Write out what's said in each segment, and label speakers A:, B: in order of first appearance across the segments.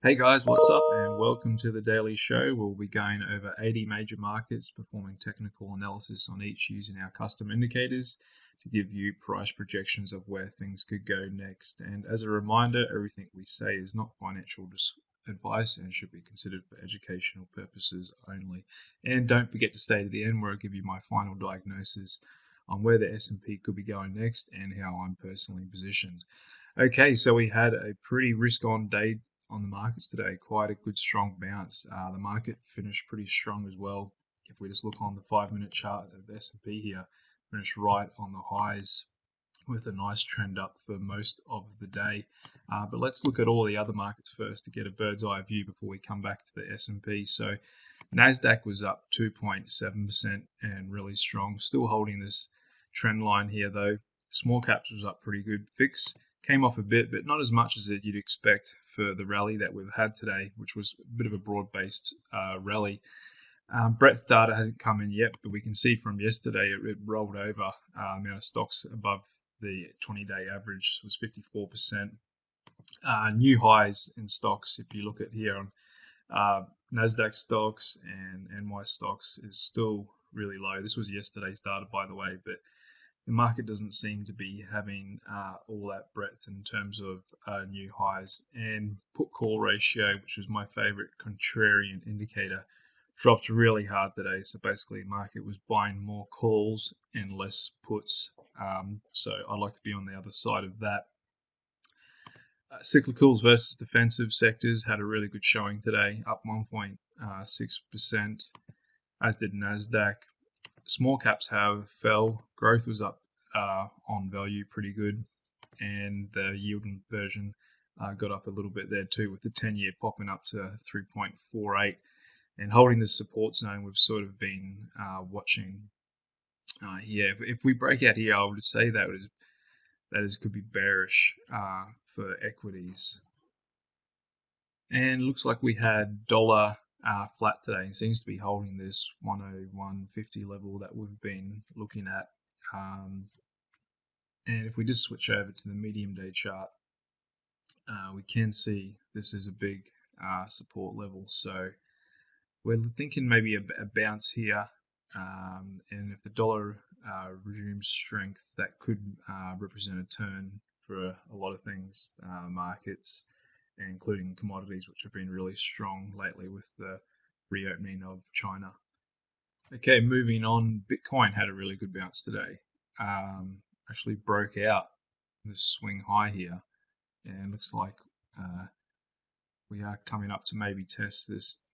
A: Hey guys, what's up and welcome to the Daily Show. We'll be going over 80 major markets, performing technical analysis on each using our custom indicators to give you price projections of where things could go next. And as a reminder, everything we say is not financial advice and should be considered for educational purposes only. And don't forget to stay to the end where I'll give you my final diagnosis on where the S&P could be going next and how I'm personally positioned. Okay, so we had a pretty risk-on day on the markets today. Quite a good strong bounce. The market finished pretty strong as well. If we just look on the 5-minute chart of the S&P here, finished right on the highs with a nice trend up for most of the day. But let's look at all the other markets first to get a bird's eye view before we come back to the S&P. So Nasdaq was up 2.7% and really strong. Still holding this trend line here though. Small caps was up pretty good. VIX came off a bit, but not as much as you'd expect for the rally that we've had today, which was a bit of a broad-based rally. Breadth data hasn't come in yet, but we can see from yesterday it rolled over. The amount of stocks above the 20-day average was 54%. New highs in stocks, if you look at here on Nasdaq stocks and NY stocks, is still really low. This was yesterday's data, by the way, but the market doesn't seem to be having all that breadth in terms of new highs. And put call ratio, which was my favorite contrarian indicator, dropped really hard today. So basically the market was buying more calls and less puts. So I like to be on the other side of that. Cyclicals versus defensive sectors had a really good showing today, up 1.6%, as did Nasdaq. Small caps, however, fell. Growth was up on value pretty good, and the yield inversion got up a little bit there too, with the 10-year popping up to 3.48 and holding the support zone we've sort of been watching here. If we break out here, I would say that could be bearish for equities. And it looks like we had dollar flat today and seems to be holding this 101.50 level that we've been looking at. And if we just switch over to the medium day chart, we can see this is a big support level. So we're thinking maybe a bounce here. And if the dollar resumes strength, that could represent a turn for a lot of things, markets, including commodities, which have been really strong lately with the reopening of China. Okay, moving on, Bitcoin had a really good bounce today. Actually broke out this swing high here, and looks like we are coming up to maybe test this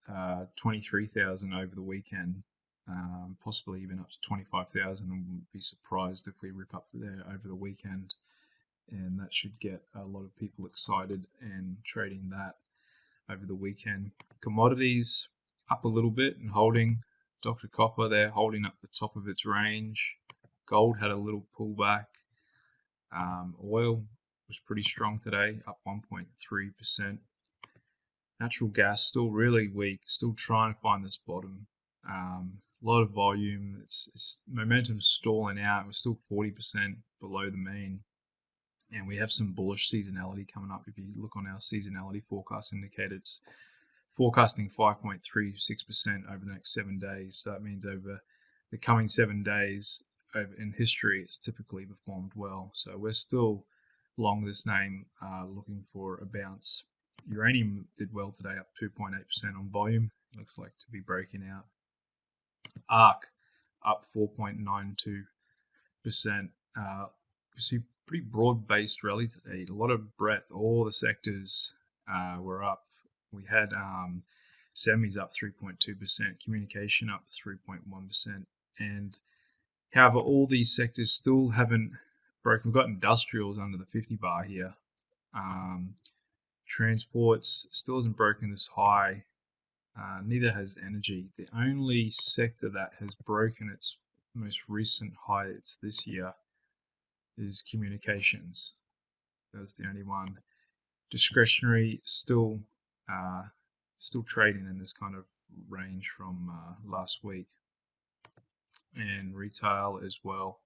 A: 23,000 over the weekend, possibly even up to 25,000. I wouldn't be surprised if we rip up there over the weekend. And that should get a lot of people excited and trading that over the weekend. Commodities up a little bit and holding. Dr. Copper there holding up the top of its range. Gold had a little pullback. Oil was pretty strong today, up 1.3%. Natural gas still really weak, still trying to find this bottom. A lot of volume. It's momentum stalling out. We're still 40% below the mean. And we have some bullish seasonality coming up. If you look on our seasonality forecast indicator, it's forecasting 5.36% over the next 7 days. So that means over the coming 7 days in history, it's typically performed well. So we're still long this name, looking for a bounce. Uranium did well today, up 2.8% on volume. Looks like to be breaking out. ARC up 4.92%. You see pretty broad-based rally today. A lot of breadth. All the sectors were up. We had semis up 3.2%, communication up 3.1%, and however, all these sectors still haven't broken. We've got industrials under the 50 bar here. Transports still hasn't broken this high. Neither has energy. The only sector that has broken its most recent heights this year is communications. That was the only one. Discretionary still trading in this kind of range from last week, and retail as well.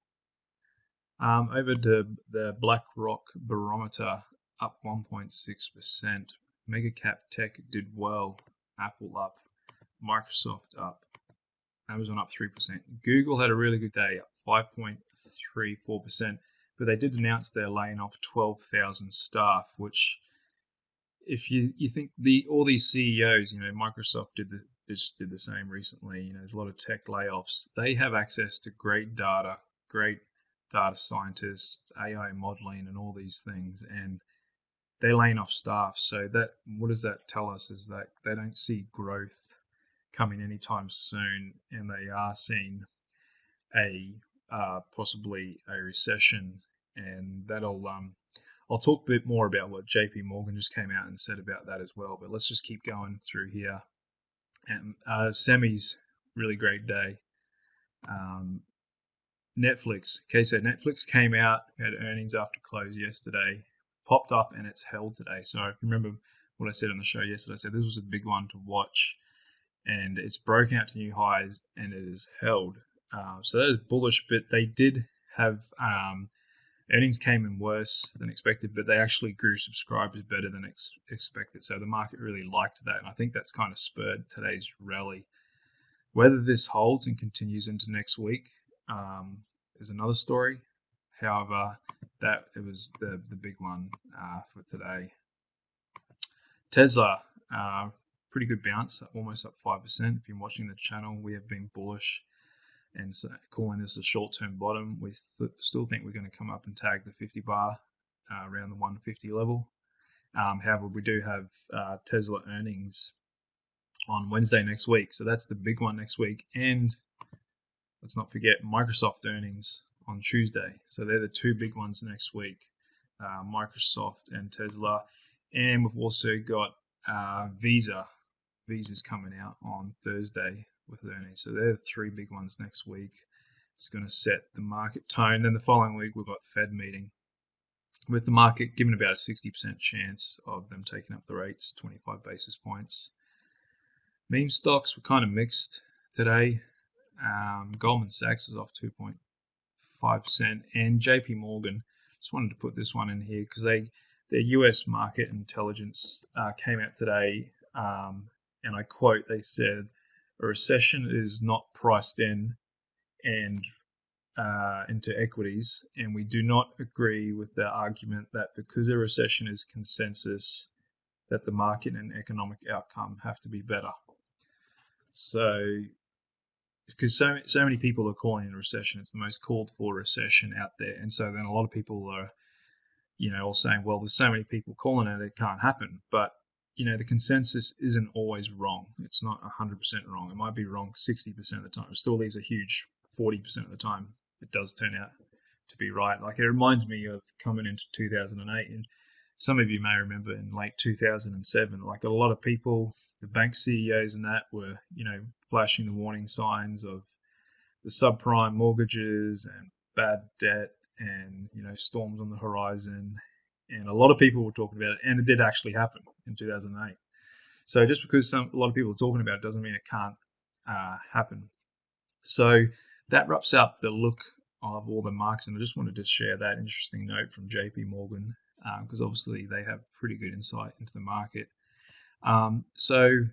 A: Over to the BlackRock barometer, up 1.6%. Mega cap tech did well. Apple up, Microsoft up, Amazon up 3%. Google had a really good day, up 5.34%, but they did announce they're laying off 12,000 staff, which, if you think all these CEOs, Microsoft just did the same recently. There's a lot of tech layoffs. They have access to great data scientists, AI modeling, and all these things, and they're laying off staff. So what does that tell us? Is that they don't see growth coming anytime soon, and they are seeing possibly a recession, and that'll I'll talk a bit more about what JP Morgan just came out and said about that as well. But let's just keep going through here. And semis, really great day. Netflix. Okay, so Netflix came out, had earnings after close yesterday, popped up, and it's held today. So if you remember what I said on the show yesterday, I said this was a big one to watch, and it's broken out to new highs, and it is held. So that is bullish, but they did have earnings came in worse than expected, but they actually grew subscribers better than expected. So the market really liked that, and I think that's kind of spurred today's rally. Whether this holds and continues into next week is another story. However, it was the big one for today. Tesla, pretty good bounce, almost up 5%. If you're watching the channel, we have been bullish and so calling this a short-term bottom. We still think we're going to come up and tag the 50 bar around the 150 level. However, we do have Tesla earnings on Wednesday next week, so that's the big one next week. And let's not forget Microsoft earnings on Tuesday. So they're the two big ones next week, Microsoft and Tesla. And we've also got Visa. Visa's coming out on Thursday with earnings. So they're the three big ones next week. It's going to set the market tone. Then the following week, we've got Fed meeting, with the market given about a 60% chance of them taking up the rates, 25 basis points. Meme stocks were kind of mixed today. Goldman Sachs is off 2.5%, and JP Morgan, just wanted to put this one in here because their US market intelligence came out today, and I quote, they said, a recession is not priced in and into equities, and we do not agree with the argument that because a recession is consensus, that the market and economic outcome have to be better. So it's because so many people are calling it a recession. It's the most called for recession out there, and so then a lot of people are, all saying, well, there's so many people calling it can't happen. But the consensus isn't always wrong. It's not 100% wrong. It might be wrong 60% of the time. It still leaves a huge 40% of the time it does turn out to be right. Like, it reminds me of coming into 2008, and some of you may remember in late 2007, like a lot of people, the bank CEOs and that were, flashing the warning signs of the subprime mortgages and bad debt and, storms on the horizon. And a lot of people were talking about it, and it did actually happen in 2008. So just because a lot of people are talking about it doesn't mean it can't happen. So that wraps up the look of all the marks, and I just wanted to share that interesting note from JP Morgan, because obviously they have pretty good insight into the market. So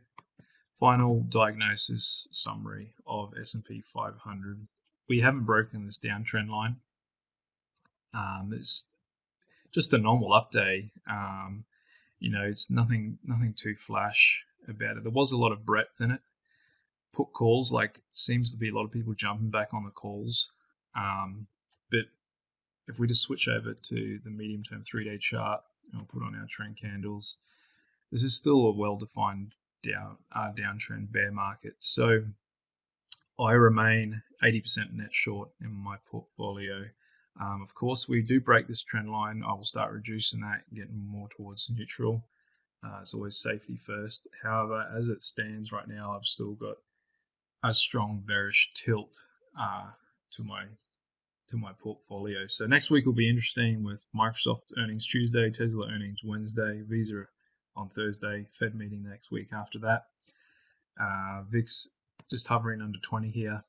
A: final diagnosis summary of S&P 500. We haven't broken this downtrend line. It's just a normal up day. It's nothing too flash about it. There was a lot of breadth in it. Put calls, like, seems to be a lot of people jumping back on the calls. But if we just switch over to the medium-term 3-day chart, and we'll put on our trend candles, this is still a well-defined downtrend bear market. So I remain 80% net short in my portfolio. Of course, we do break this trend line, I will start reducing that, getting more towards neutral. It's always safety first. However, as it stands right now, I've still got a strong bearish tilt to my portfolio. So next week will be interesting with Microsoft earnings Tuesday, Tesla earnings Wednesday, Visa on Thursday, Fed meeting next week after that. VIX just hovering under 20 here.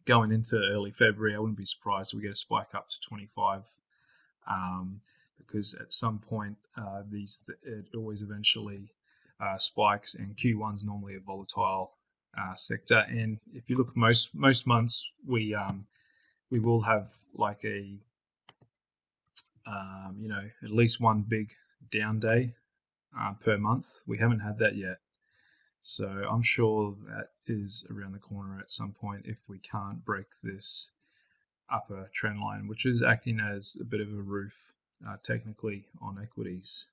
A: Going into early February, I wouldn't be surprised if we get a spike up to 25. The because at some point it always eventually spikes, and Q1 is normally a volatile sector. And if you look, most months we will have like a at least one big down day per month. We haven't had that yet, so I'm sure that is around the corner at some point if we can't break this upper trend line, which is acting as a bit of a roof technically on equities.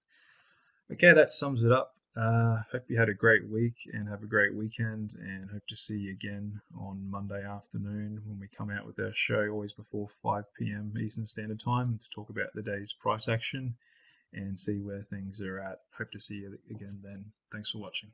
A: Okay, that sums it up. Hope you had a great week and have a great weekend, and hope to see you again on Monday afternoon when we come out with our show, always before 5 p.m. Eastern Standard Time, to talk about the day's price action and see where things are at. Hope to see you again then. Thanks for watching.